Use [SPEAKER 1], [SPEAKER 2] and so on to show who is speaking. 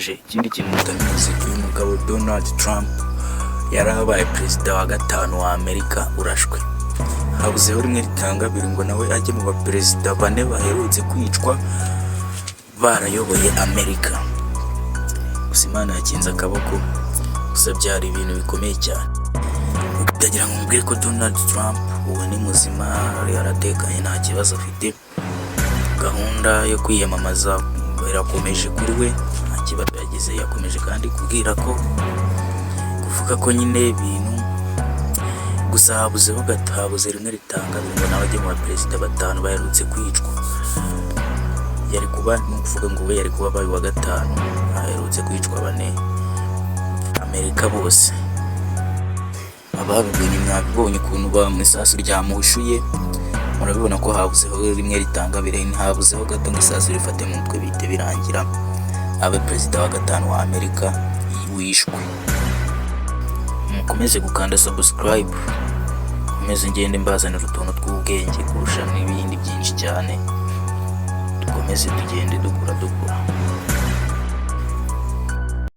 [SPEAKER 1] Ikindi kintu mutabizi, uyu mugabo Donald Trump yarabaye perezida wa gatanu wa Amerika urashwe. Habuzeho rimwe ritanga abiri ngo nawe ajye mu baperezida bane baherutse kwicwa barayoboye Amerika. Gusa Imana yakinze akaboko, gusa byari ibintu bikomeye cyane. Ndagira ngo mbwire ko Donald Trump ubu ni muzima, yaratekanye, nta kibazo afite. Gahunda yo kwiyamamaza irakomeje kuri we, nta kibazo yagize. Yakomeje kandi kubwira ko kuvuga ko nyine ibintu gusa habuze rimwe ritanga ngo nawe ajye mu baperezida batanu baherutse kwicwa. Yari kuba n'ukuvuga ngo we yari kuba abaye wa gatanu, aherutse kwicwa bane Amerika bose. Ababibonye mwabibonye ukuntu mu isasu ryamushuye, murabibona ko habuzeho rimwe ritanga abiri, habuzeho gato ngo isasu rifate mu mutwe bihite birangira abe perezida wa gatanu wa Amerika wishwe. Mukomeze gukanda subscribe, mukomeze ngende mbazanira utuntu tw'ubwenge kurusha n'ibindi byinshi cyane, dukomeze tugende dukura.